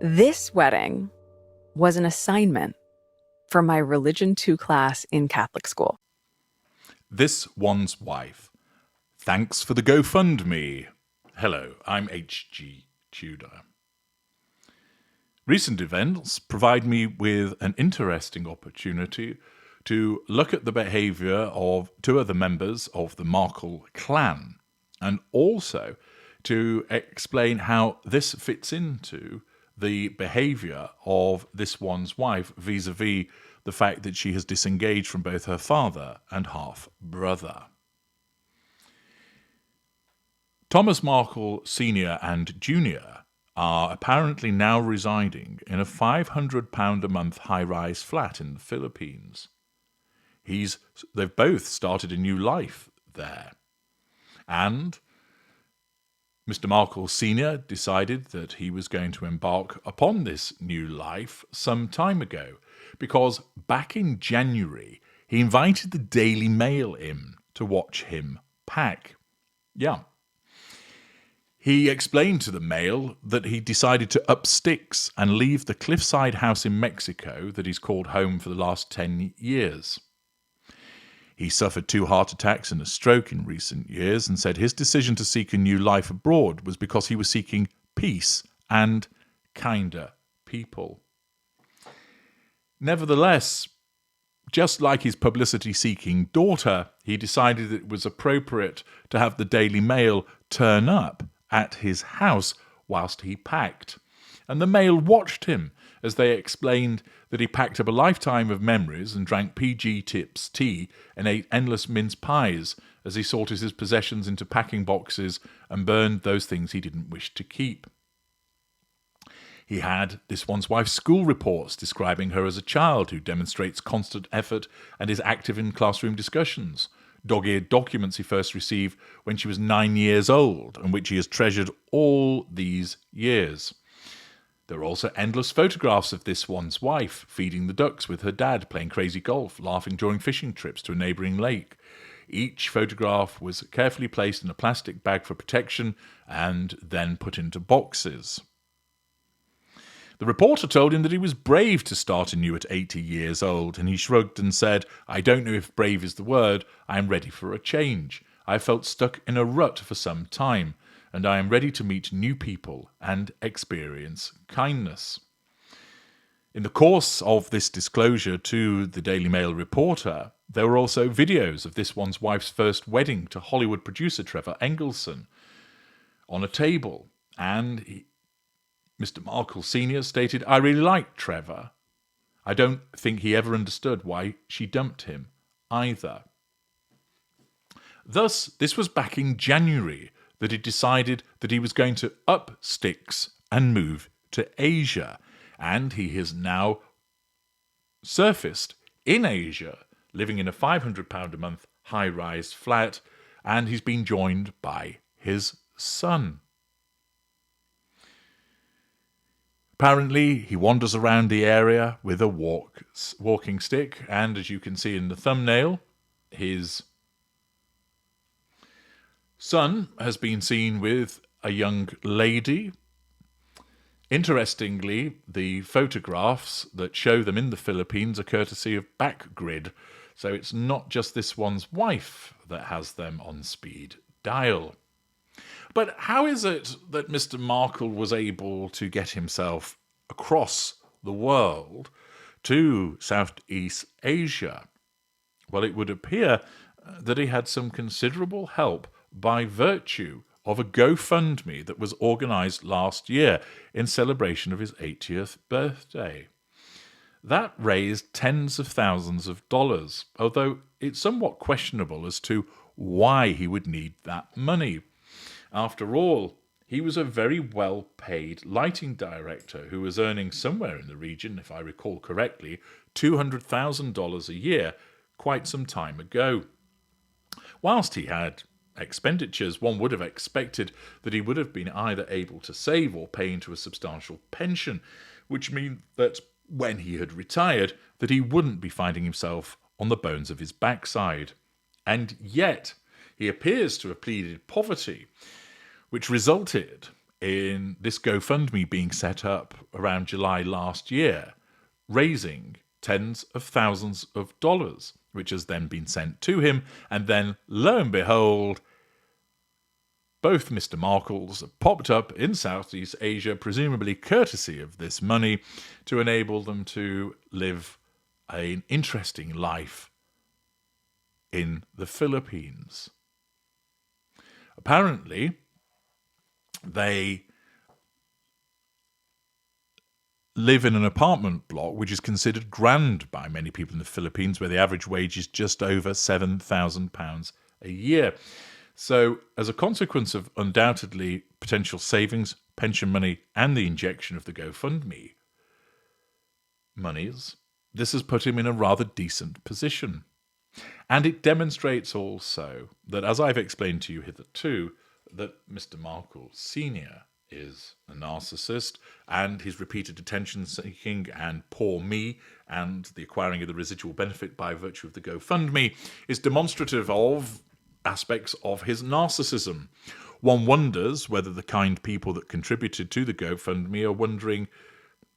This wedding was an assignment for my Religion 2 class in Catholic school. This one's wife. Thanks for the GoFundMe. Hello, I'm H.G. Tudor. Recent events provide me with an interesting opportunity to look at the behaviour of two other members of the Markle clan, and also to explain how this fits into the behaviour of this one's wife vis-a-vis the fact that she has disengaged from both her father and half-brother. Thomas Markle Sr. and Jr. are apparently now residing in a £500 a month high-rise flat in the Philippines. They've both started a new life there. And Mr. Markle Sr. decided that he was going to embark upon this new life some time ago, because back in January, he invited the Daily Mail in to watch him pack. Yeah. He explained to the Mail that he decided to up sticks and leave the cliffside house in Mexico that he's called home for the last 10 years. He suffered 2 heart attacks and a stroke in recent years, and said his decision to seek a new life abroad was because he was seeking peace and kinder people. Nevertheless, just like his publicity-seeking daughter, he decided it was appropriate to have the Daily Mail turn up at his house whilst he packed. And the Mail watched him as they explained that he packed up a lifetime of memories and drank PG Tips tea and ate endless mince pies as he sorted his possessions into packing boxes and burned those things he didn't wish to keep. He had this one's wife's school reports describing her as a child who demonstrates constant effort and is active in classroom discussions, dog-eared documents he first received when she was 9 years old and which he has treasured all these years. There are also endless photographs of this one's wife feeding the ducks with her dad, playing crazy golf, laughing during fishing trips to a neighbouring lake. Each photograph was carefully placed in a plastic bag for protection and then put into boxes. The reporter told him that he was brave to start anew at 80 years old, and he shrugged and said, "I don't know if brave is the word. I am ready for a change. I felt stuck in a rut for some time, and I am ready to meet new people and experience kindness." In the course of this disclosure to the Daily Mail reporter, there were also videos of this one's wife's first wedding to Hollywood producer Trevor Engelson on a table, and Mr. Markle Sr. stated, "I really liked Trevor. I don't think he ever understood why she dumped him either." Thus, this was back in January that he decided that he was going to up sticks and move to Asia, and he has now surfaced in Asia, living in a £500 a month high-rise flat, and he's been joined by his son. Apparently, he wanders around the area with a walking stick, and as you can see in the thumbnail, his son has been seen with a young lady. Interestingly, the photographs that show them in the Philippines are courtesy of Backgrid, so it's not just this one's wife that has them on speed dial. But how is it that Mr. Markle was able to get himself across the world to Southeast Asia? Well, it would appear that he had some considerable help by virtue of a GoFundMe that was organised last year in celebration of his 80th birthday. That raised tens of thousands of dollars, although it's somewhat questionable as to why he would need that money. After all, he was a very well-paid lighting director who was earning somewhere in the region, if I recall correctly, $200,000 a year quite some time ago. Whilst he had expenditures, one would have expected that he would have been either able to save or pay into a substantial pension, which means that when he had retired, that he wouldn't be finding himself on the bones of his backside. And yet, he appears to have pleaded poverty, which resulted in this GoFundMe being set up around July last year, raising tens of thousands of dollars, which has then been sent to him. And then, lo and behold, both Mr. Markles have popped up in Southeast Asia, presumably courtesy of this money, to enable them to live an interesting life in the Philippines. Apparently, they live in an apartment block which is considered grand by many people in the Philippines, where the average wage is just over £7,000 a year. So, as a consequence of undoubtedly potential savings, pension money, and the injection of the GoFundMe monies, this has put him in a rather decent position. And it demonstrates also that, as I've explained to you hitherto, that Mr. Markle Sr. is a narcissist, and his repeated attention-seeking and poor me and the acquiring of the residual benefit by virtue of the GoFundMe is demonstrative of aspects of his narcissism. One wonders whether the kind people that contributed to the GoFundMe are wondering,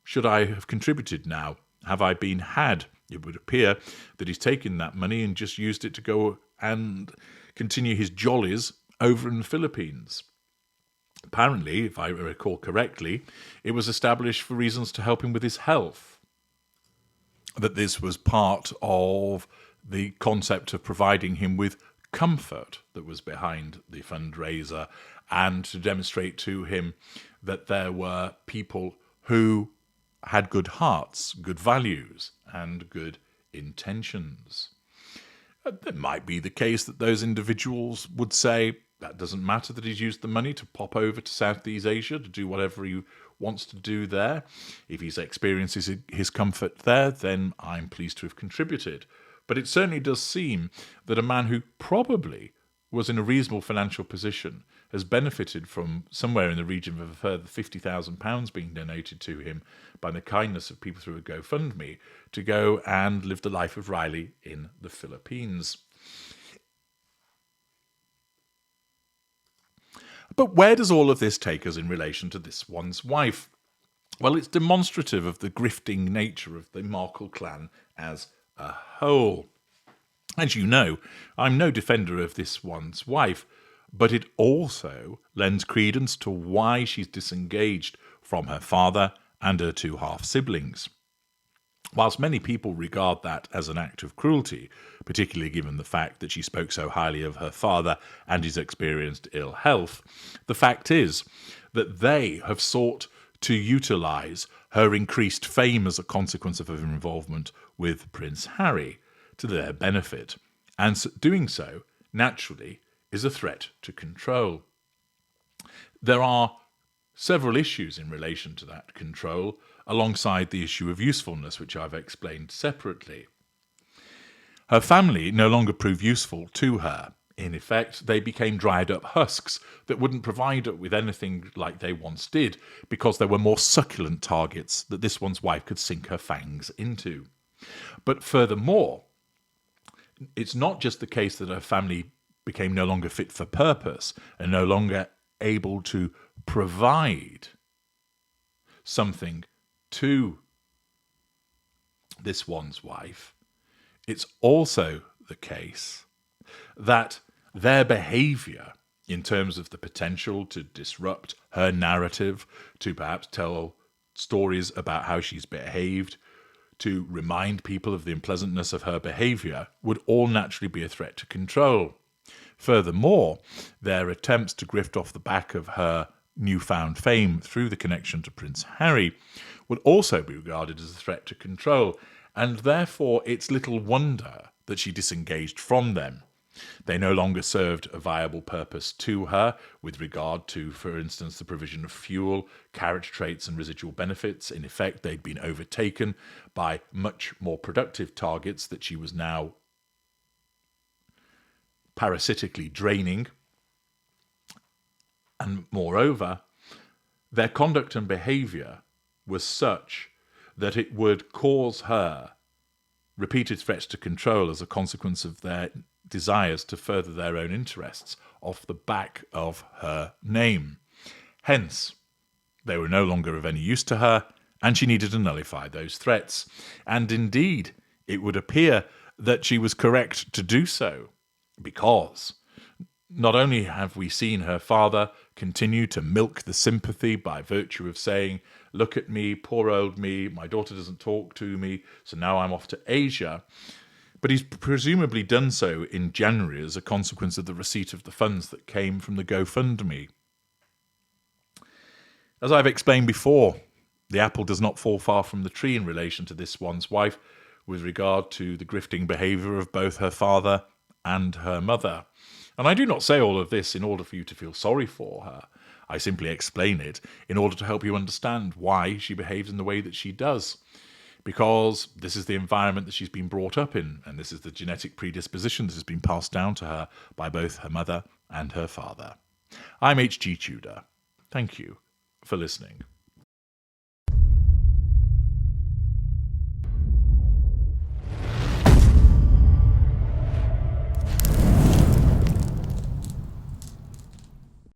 should I have contributed now? Have I been had? It would appear that he's taken that money and just used it to go and continue his jollies over in the Philippines. Apparently, if I recall correctly, it was established for reasons to help him with his health. That this was part of the concept of providing him with comfort that was behind the fundraiser, and to demonstrate to him that there were people who had good hearts, good values, and good intentions. It might be the case that those individuals would say, that doesn't matter that he's used the money to pop over to Southeast Asia to do whatever he wants to do there. If he's experiences his comfort there, then I'm pleased to have contributed. But it certainly does seem that a man who probably was in a reasonable financial position has benefited from somewhere in the region of a further £50,000 being donated to him by the kindness of people through a GoFundMe to go and live the life of Riley in the Philippines. But where does all of this take us in relation to this one's wife? Well, it's demonstrative of the grifting nature of the Markle clan as a whole. As you know, I'm no defender of this one's wife, but it also lends credence to why she's disengaged from her father and her two half-siblings. Whilst many people regard that as an act of cruelty, particularly given the fact that she spoke so highly of her father and his experienced ill health, the fact is that they have sought to utilise her increased fame as a consequence of her involvement with Prince Harry to their benefit, and doing so, naturally, is a threat to control. There are several issues in relation to that control, alongside the issue of usefulness, which I've explained separately. Her family no longer proved useful to her. In effect, they became dried-up husks that wouldn't provide her with anything like they once did, because there were more succulent targets that this one's wife could sink her fangs into. But furthermore, it's not just the case that her family became no longer fit for purpose and no longer able to provide something to this one's wife. It's also the case that their behaviour, in terms of the potential to disrupt her narrative, to perhaps tell stories about how she's behaved, to remind people of the unpleasantness of her behaviour, would all naturally be a threat to control. Furthermore, their attempts to grift off the back of her newfound fame through the connection to Prince Harry would also be regarded as a threat to control, and therefore it's little wonder that she disengaged from them. They no longer served a viable purpose to her with regard to, for instance, the provision of fuel, character traits and residual benefits. In effect, they'd been overtaken by much more productive targets that she was now parasitically draining. And moreover, their conduct and behaviour was such that it would cause her repeated threats to control as a consequence of their desires to further their own interests off the back of her name. Hence, They were no longer of any use to her, and she needed to nullify those threats. And indeed, it would appear that she was correct to do so, because not only have we seen her father continue to milk the sympathy by virtue of saying, look at me, poor old me, my daughter doesn't talk to me, so now I'm off to Asia, but he's presumably done so in January as a consequence of the receipt of the funds that came from the GoFundMe. As I've explained before, the apple does not fall far from the tree in relation to this one's wife with regard to the grifting behaviour of both her father and her mother. And I do not say all of this in order for you to feel sorry for her. I simply explain it in order to help you understand why she behaves in the way that she does. Because this is the environment that she's been brought up in, and this is the genetic predisposition that has been passed down to her by both her mother and her father. I'm H.G. Tudor. Thank you for listening.